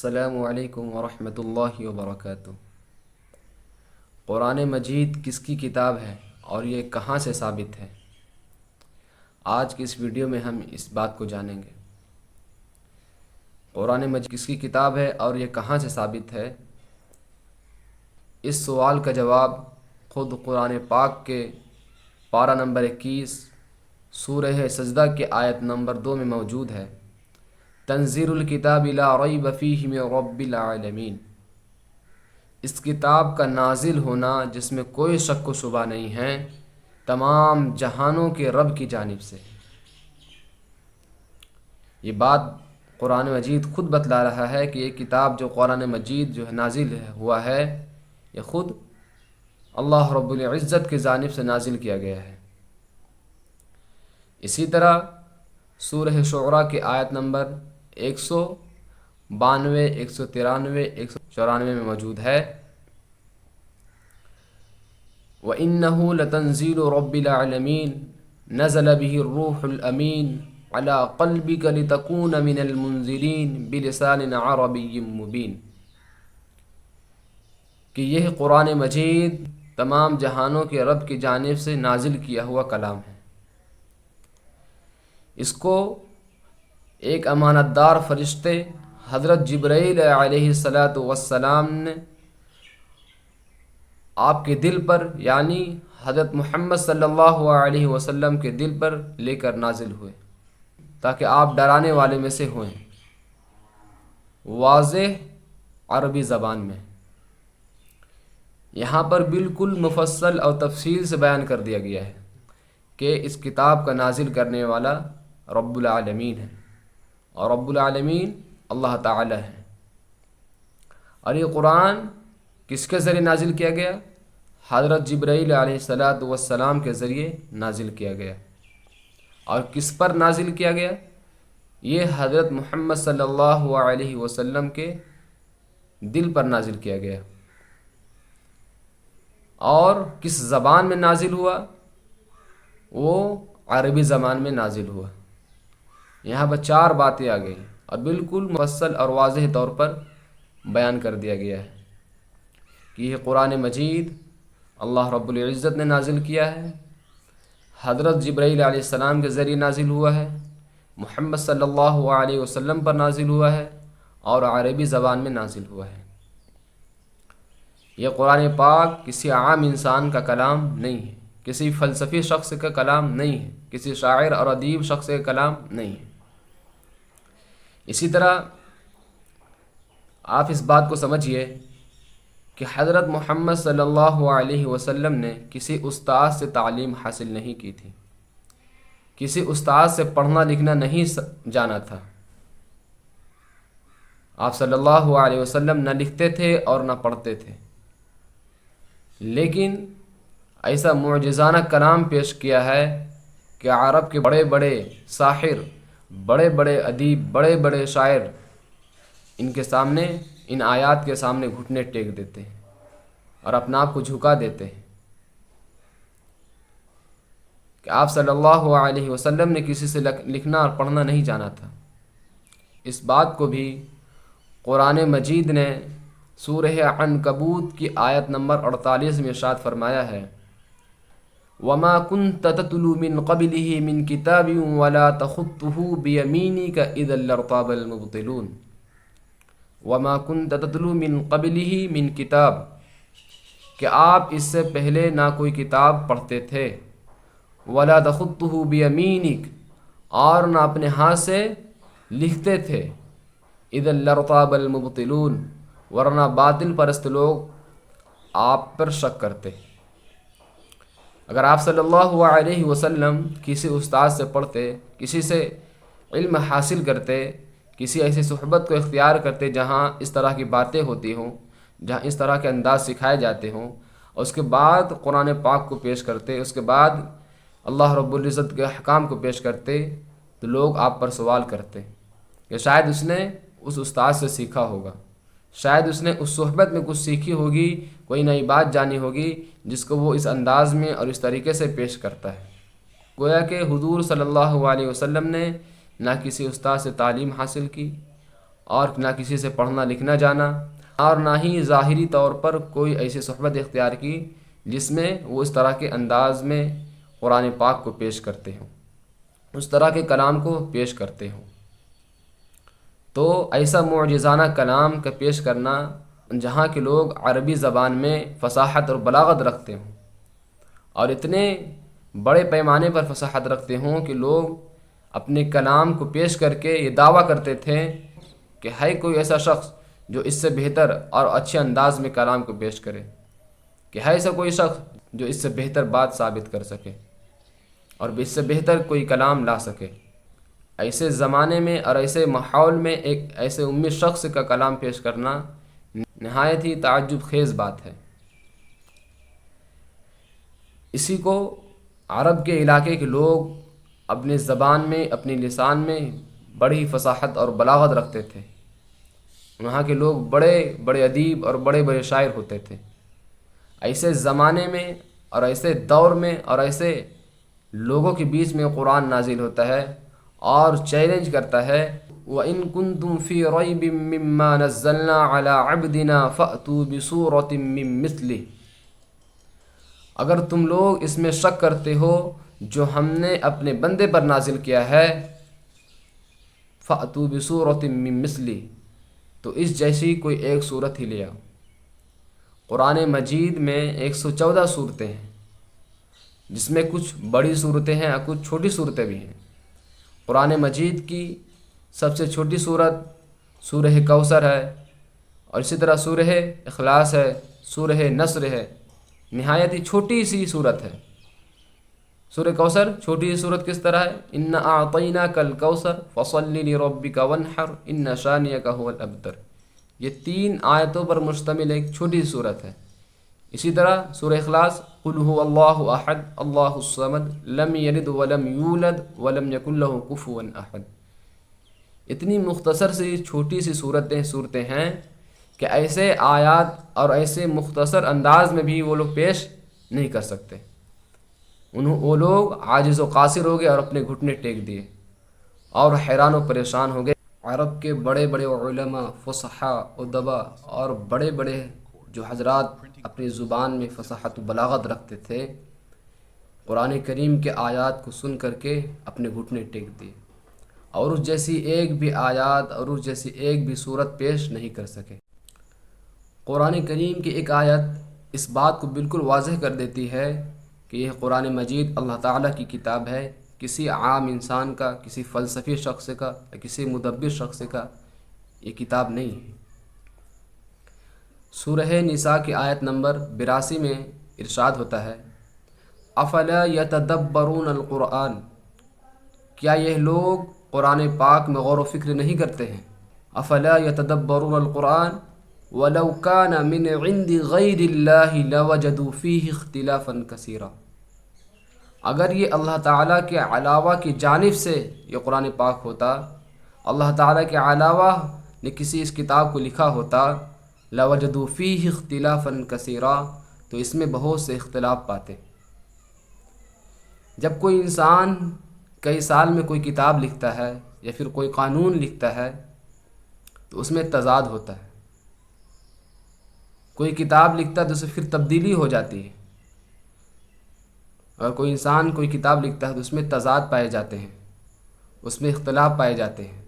السلام علیکم ورحمۃ اللہ وبرکاتہ۔ قرآن مجید کس کی کتاب ہے اور یہ کہاں سے ثابت ہے؟ آج کی اس ویڈیو میں ہم اس بات کو جانیں گے۔ قرآن مجید کس کی کتاب ہے اور یہ کہاں سے ثابت ہے؟ اس سوال کا جواب خود قرآن پاک کے پارہ نمبر 21 سورہ سجدہ کے آیت نمبر 2 میں موجود ہے۔ تنزیل الکتاب لا ریب فیہ من رب العالمین، اس کتاب کا نازل ہونا جس میں کوئی شک و شبہ نہیں ہے، تمام جہانوں کے رب کی جانب سے۔ یہ بات قرآن مجید خود بتلا رہا ہے کہ یہ کتاب جو قرآن مجید جو ہے نازل ہوا ہے، یہ خود اللہ رب العزت کی جانب سے نازل کیا گیا ہے۔ اسی طرح سورہ شعراء کی آیت نمبر 192، 193، 194 میں موجود ہے، وَإِنَّهُ لَتَنزِيلُ رَبِّ الْعَالَمِينَ نَزَلَ بِهِ الرُّوحُ الْأَمِينُ عَلَى قَلْبِكَ لِتَكُونَ مِنَ الْمُنذِرِينَ بِلِسَانٍ عَرَبِيٍّ مُبِينٍ، کہ یہ قرآن مجید تمام جہانوں کے رب کی جانب سے نازل کیا ہوا کلام ہے۔ اس کو ایک امانت دار فرشتے حضرت جبرائیل علیہ السلام نے آپ کے دل پر، یعنی حضرت محمد صلی اللہ علیہ وسلم کے دل پر لے کر نازل ہوئے، تاکہ آپ ڈرانے والے میں سے ہوئیں، واضح عربی زبان میں۔ یہاں پر بالکل مفصل اور تفصیل سے بیان کر دیا گیا ہے کہ اس کتاب کا نازل کرنے والا رب العالمین ہے، اور رب العالمین اللہ تعالی ہے۔ اور یہ قرآن کس کے ذریعے نازل کیا گیا؟ حضرت جبرائیل علیہ السلام کے ذریعے نازل کیا گیا۔ اور کس پر نازل کیا گیا؟ یہ حضرت محمد صلی اللہ علیہ وسلم کے دل پر نازل کیا گیا۔ اور کس زبان میں نازل ہوا؟ وہ عربی زبان میں نازل ہوا۔ یہاں پر 4 باتیں آ گئی اور بالکل مفصل اور واضح طور پر بیان کر دیا گیا ہے کہ یہ قرآن مجید اللہ رب العزت نے نازل کیا ہے، حضرت جبرائیل علیہ السلام کے ذریعے نازل ہوا ہے، محمد صلی اللہ علیہ وسلم پر نازل ہوا ہے، اور عربی زبان میں نازل ہوا ہے۔ یہ قرآن پاک کسی عام انسان کا کلام نہیں ہے، کسی فلسفی شخص کا کلام نہیں ہے، کسی شاعر اور ادیب شخص کا کلام نہیں ہے۔ اسی طرح آپ اس بات کو سمجھیے کہ حضرت محمد صلی اللہ علیہ وسلم نے کسی استاد سے تعلیم حاصل نہیں کی تھی، کسی استاد سے پڑھنا لکھنا نہیں جانا تھا۔ آپ صلی اللہ علیہ وسلم نہ لکھتے تھے اور نہ پڑھتے تھے، لیکن ایسا معجزانہ کلام پیش کیا ہے کہ عرب کے بڑے بڑے ساحر، بڑے بڑے ادیب، بڑے بڑے شاعر ان کے سامنے، ان آیات کے سامنے گھٹنے ٹیک دیتے ہیں اور اپنے آپ کو جھکا دیتے ہیں کہ آپ صلی اللہ علیہ وسلم نے کسی سے لکھنا اور پڑھنا نہیں جانا تھا۔ اس بات کو بھی قرآن مجید نے سورہ عنکبوت کی آیت نمبر 48 میں ارشاد فرمایا ہے، وَمَا كُنْتَ تَتْلُو مِنْ قَبْلِهِ مِنْ كِتَابٍ وَلَا تَخُطُّهُ بِيَمِينِكَ إِذًا لَارْتَابَ الْمُبْطِلُونَ۔ وَمَا كُنْتَ تَتْلُو مِنْ قَبْلِهِ مِنْ كِتَابٍ، کہ آپ اس سے پہلے نہ کوئی کتاب پڑھتے تھے، وَلَا تَخُطُّهُ بِيَمِينِكَ، اور نہ اپنے ہاتھ سے لکھتے تھے، إِذًا لَارْتَابَ الْمُبْطِلُونَ، ورنہ باطل پرست لوگ آپ پر شک کرتے۔ اگر آپ صلی اللہ علیہ وسلم کسی استاد سے پڑھتے، کسی سے علم حاصل کرتے، کسی ایسی صحبت کو اختیار کرتے جہاں اس طرح کی باتیں ہوتی ہوں، جہاں اس طرح کے انداز سکھائے جاتے ہوں، اور اس کے بعد قرآن پاک کو پیش کرتے، اس کے بعد اللہ رب العزت کے احکام کو پیش کرتے، تو لوگ آپ پر سوال کرتے کہ شاید اس نے اس استاد سے سیکھا ہوگا، شاید اس نے اس صحبت میں کچھ سیکھی ہوگی، کوئی نئی بات جانی ہوگی جس کو وہ اس انداز میں اور اس طریقے سے پیش کرتا ہے۔ گویا کہ حضور صلی اللہ علیہ وسلم نے نہ کسی استاد سے تعلیم حاصل کی اور نہ کسی سے پڑھنا لکھنا جانا، اور نہ ہی ظاہری طور پر کوئی ایسی صحبت اختیار کی جس میں وہ اس طرح کے انداز میں قرآن پاک کو پیش کرتے ہوں، اس طرح کے کلام کو پیش کرتے ہوں۔ تو ایسا معجزانہ کلام کا پیش کرنا، جہاں کے لوگ عربی زبان میں فصاحت اور بلاغت رکھتے ہوں، اور اتنے بڑے پیمانے پر فصاحت رکھتے ہوں کہ لوگ اپنے کلام کو پیش کر کے یہ دعویٰ کرتے تھے کہ ہے کوئی ایسا شخص جو اس سے بہتر اور اچھے انداز میں کلام کو پیش کرے، کہ ہے ایسا کوئی شخص جو اس سے بہتر بات ثابت کر سکے اور اس سے بہتر کوئی کلام لا سکے۔ ایسے زمانے میں اور ایسے ماحول میں ایک ایسے امی شخص کا کلام پیش کرنا نہایت ہی تعجب خیز بات ہے۔ اسی کو عرب کے علاقے کے لوگ اپنے زبان میں، اپنی لسان میں بڑی فصاحت اور بلاغت رکھتے تھے۔ وہاں کے لوگ بڑے بڑے ادیب اور بڑے بڑے شاعر ہوتے تھے۔ ایسے زمانے میں اور ایسے دور میں اور ایسے لوگوں کے بیچ میں قرآن نازل ہوتا ہے اور چیلنج کرتا ہے، وَإِن كُنتُمْ فِي رَيْبٍ مِّمَّا نَزَّلْنَا عَلَىٰ عَبْدِنَا فَأْتُوا بِسُورَةٍ مِّن مِّثْلِهِ۔ اگر تم لوگ اس میں شک کرتے ہو جو ہم نے اپنے بندے پر نازل کیا ہے، فَأْتُوا بِسُورَةٍ مِّن مِّثْلِهِ، تو اس جیسی کوئی ایک صورت ہی لے آؤ۔ قرآن مجید میں 114 صورتیں ہیں، جس میں کچھ بڑی صورتیں ہیں اور کچھ چھوٹی صورتیں بھی ہیں۔ قرآن مجید کی سب سے چھوٹی صورت سورہ کوثر ہے، اور اسی طرح سورہ اخلاص ہے، سورہ نصر ہے، نہایت ہی چھوٹی سی صورت ہے۔ سورہ کوثر چھوٹی سی صورت کس طرح ہے؟ اِنَّا أَعْطَيْنَاكَ الْكَوْثَرَ فَصَلِّ لِرَبِّكَ وَانْحَرْ إِنَّ شَانِئَكَ هُوَ الْأَبْتَرُ۔ یہ 3 آیتوں پر مشتمل ایک چھوٹی صورت ہے۔ اسی طرح سورہ اخلاص، قُلْ هُوَ اللَّهُ أَحَدٌ اللَّهُ الصَّمَدُ لَمْ يَلِدْ وَلَمْ يُولَدْ وَلَمْ يَكُنْ لَهُ كُفُوًا أَحَدٌ۔ اتنی مختصر سی چھوٹی سی صورتیں ہیں کہ ایسے آیات اور ایسے مختصر انداز میں بھی وہ لوگ پیش نہیں کر سکتے۔ وہ لوگ عاجز و قاصر ہو گئے اور اپنے گھٹنے ٹیک دیے اور حیران و پریشان ہو گئے۔ عرب کے بڑے بڑے علماء، فصحاء، ادباء اور بڑے بڑے جو حضرات اپنی زبان میں فصاحت و بلاغت رکھتے تھے، قرآن کریم کے آیات کو سن کر کے اپنے گھٹنے ٹیک دیے اور اس جیسی ایک بھی آیات اور اس جیسی ایک بھی صورت پیش نہیں کر سکے۔ قرآن کریم کی ایک آیت اس بات کو بالکل واضح کر دیتی ہے کہ یہ قرآن مجید اللہ تعالیٰ کی کتاب ہے، کسی عام انسان کا، کسی فلسفی شخص کا یا کسی مدبر شخص کا یہ کتاب نہیں ہے۔ سورہ نساء کی آیت نمبر 82 میں ارشاد ہوتا ہے، افلا یتدبرون القرآن، کیا یہ لوگ قرآن پاک میں غور و فکر نہیں کرتے ہیں؟ افلا یتدبرون القرآن ولو کان من عند غیر اللہ لوجدوا فیہ اختلافا کثیرا۔ اگر یہ اللہ تعالیٰ کے علاوہ کی جانب سے یہ قرآن پاک ہوتا، اللہ تعالیٰ کے علاوہ نے کسی اس کتاب کو لکھا ہوتا، لوجدوا فیہ اختلافا کثیرا، تو اس میں بہت سے اختلاف پاتے۔ جب کوئی انسان کئی سال میں کوئی کتاب لکھتا ہے یا پھر کوئی قانون لکھتا ہے تو اس میں تضاد ہوتا ہے۔ کوئی کتاب لکھتا ہے تو اس میں پھر تبدیلی ہو جاتی ہے۔ اگر کوئی انسان کوئی کتاب لکھتا ہے تو اس میں تضاد پائے جاتے ہیں، اس میں اختلاف پائے جاتے ہیں۔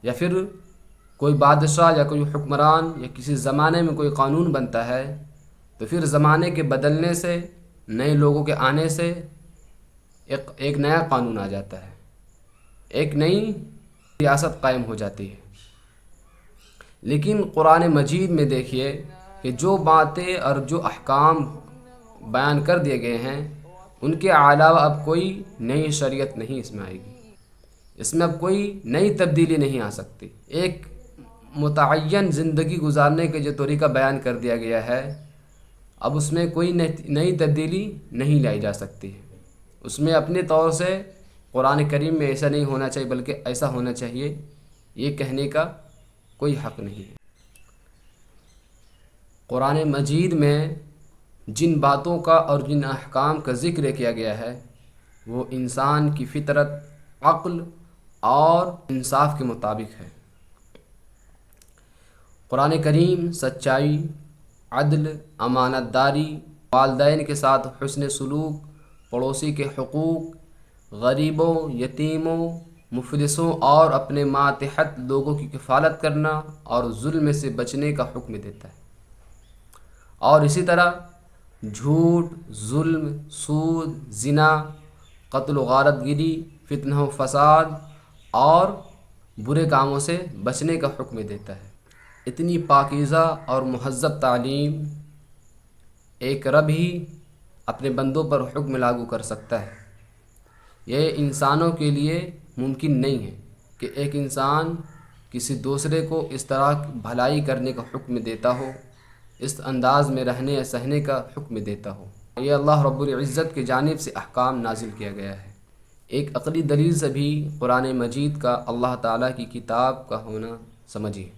یا پھر کوئی بادشاہ یا کوئی حکمران یا کسی زمانے میں کوئی قانون بنتا ہے تو پھر زمانے کے بدلنے سے، نئے لوگوں کے آنے سے ایک نیا قانون آ جاتا ہے، ایک نئی ریاست قائم ہو جاتی ہے۔ لیکن قرآن مجید میں دیکھیے کہ جو باتیں اور جو احکام بیان کر دیے گئے ہیں، ان کے علاوہ اب کوئی نئی شریعت نہیں اس میں آئے گی، اس میں اب کوئی نئی تبدیلی نہیں آ سکتی۔ ایک متعین زندگی گزارنے کے جو طریقہ بیان کر دیا گیا ہے، اب اس میں کوئی نئی تبدیلی نہیں لائی جا سکتی ہے۔ اس میں اپنے طور سے قرآن کریم میں ایسا نہیں ہونا چاہیے بلکہ ایسا ہونا چاہیے، یہ کہنے کا کوئی حق نہیں ہے۔ قرآن مجید میں جن باتوں کا اور جن احکام کا ذکر کیا گیا ہے وہ انسان کی فطرت، عقل اور انصاف کے مطابق ہے۔ قرآن کریم سچائی، عدل، امانت داری، والدین کے ساتھ حسن سلوک، پڑوسی کے حقوق، غریبوں، یتیموں، مفلسوں اور اپنے ماتحت لوگوں کی کفالت کرنا اور ظلم سے بچنے کا حکم دیتا ہے۔ اور اسی طرح جھوٹ، ظلم، سود، زنا، قتل و غارت گری، فتنہ و فساد اور برے کاموں سے بچنے کا حکم دیتا ہے۔ اتنی پاکیزہ اور مہذب تعلیم ایک رب ہی اپنے بندوں پر حکم لاگو کر سکتا ہے۔ یہ انسانوں کے لیے ممکن نہیں ہے کہ ایک انسان کسی دوسرے کو اس طرح بھلائی کرنے کا حکم دیتا ہو، اس انداز میں رہنے یا سہنے کا حکم دیتا ہو۔ یہ اللہ رب العزت کی جانب سے احکام نازل کیا گیا ہے۔ ایک عقلی دلیل سے بھی قرآن مجید کا اللہ تعالیٰ کی کتاب کا ہونا سمجھیے۔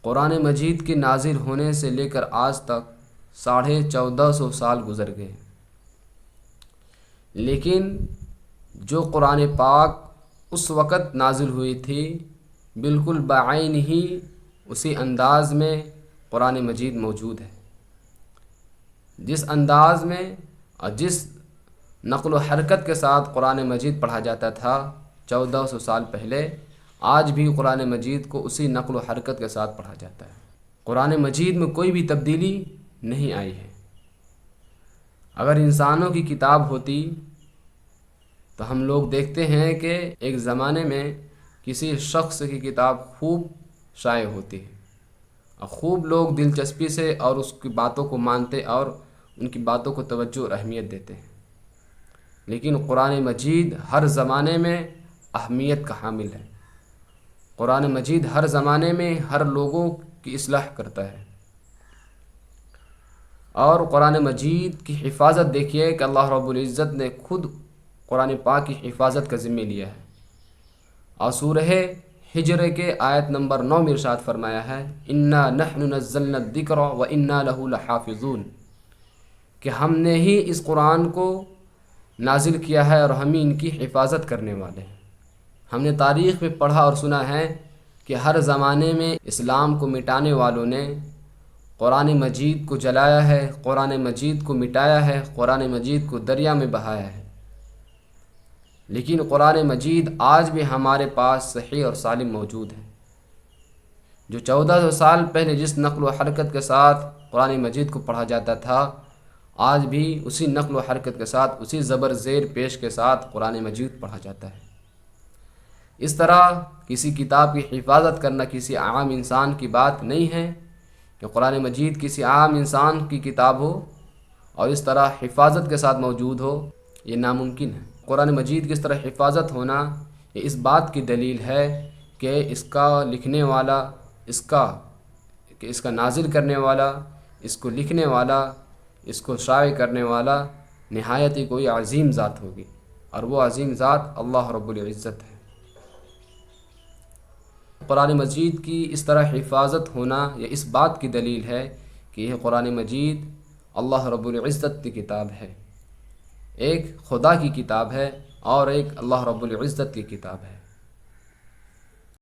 قرآن مجید کے نازل ہونے سے لے کر آج تک 1450 سال گزر گئے، لیکن جو قرآن پاک اس وقت نازل ہوئی تھی بالکل بعین ہی اسی انداز میں قرآن مجید موجود ہے۔ جس انداز میں اور جس نقل و حرکت کے ساتھ قرآن مجید پڑھا جاتا تھا 1400 سال پہلے، آج بھی قرآن مجید کو اسی نقل و حرکت کے ساتھ پڑھا جاتا ہے۔ قرآن مجید میں کوئی بھی تبدیلی نہیں آئی ہے۔ اگر انسانوں کی کتاب ہوتی تو ہم لوگ دیکھتے ہیں کہ ایک زمانے میں کسی شخص کی کتاب خوب شائع ہوتی ہے اور خوب لوگ دلچسپی سے اور اس کی باتوں کو مانتے اور ان کی باتوں کو توجہ اور اہمیت دیتے ہیں، لیکن قرآن مجید ہر زمانے میں اہمیت کا حامل ہے۔ قرآن مجید ہر زمانے میں ہر لوگوں کی اصلاح کرتا ہے۔ اور قرآن مجید کی حفاظت دیکھیے کہ اللہ رب العزت نے خود قرآن پاک کی حفاظت کا ذمہ لیا ہے، اور سورہ ہجر کے آیت نمبر 9 میں ارشاد فرمایا ہے انا نحن نزلنا الذکر وانا لہ لحافظون، کہ ہم نے ہی اس قرآن کو نازل کیا ہے اور ہم ہی ان کی حفاظت کرنے والے ہیں۔ ہم نے تاریخ میں پڑھا اور سنا ہے کہ ہر زمانے میں اسلام کو مٹانے والوں نے قرآن مجید کو جلایا ہے، قرآن مجید کو مٹایا ہے، قرآن مجید کو دریا میں بہایا ہے، لیکن قرآن مجید آج بھی ہمارے پاس صحیح اور سالم موجود ہے۔ جو 1400 سال پہلے جس نقل و حرکت کے ساتھ قرآن مجید کو پڑھا جاتا تھا، آج بھی اسی نقل و حرکت کے ساتھ، اسی زبر زیر پیش کے ساتھ قرآن مجید پڑھا جاتا ہے۔ اس طرح کسی کتاب کی حفاظت کرنا کسی عام انسان کی بات نہیں ہے کہ قرآن مجید کسی عام انسان کی کتاب ہو اور اس طرح حفاظت کے ساتھ موجود ہو، یہ ناممکن ہے۔ قرآن مجید کی اس طرح حفاظت ہونا یہ اس بات کی دلیل ہے کہ اس کا لکھنے والا، اس کا نازل کرنے والا، اس کو لکھنے والا، اس کو شائع کرنے والا نہایت ہی کوئی عظیم ذات ہوگی، اور وہ عظیم ذات اللہ رب العزت ہے۔ قرآن مجید کی اس طرح حفاظت ہونا یہ اس بات کی دلیل ہے کہ یہ قرآن مجید اللہ رب العزت کی کتاب ہے، ایک خدا کی کتاب ہے اور ایک اللہ رب العزت کی کتاب ہے۔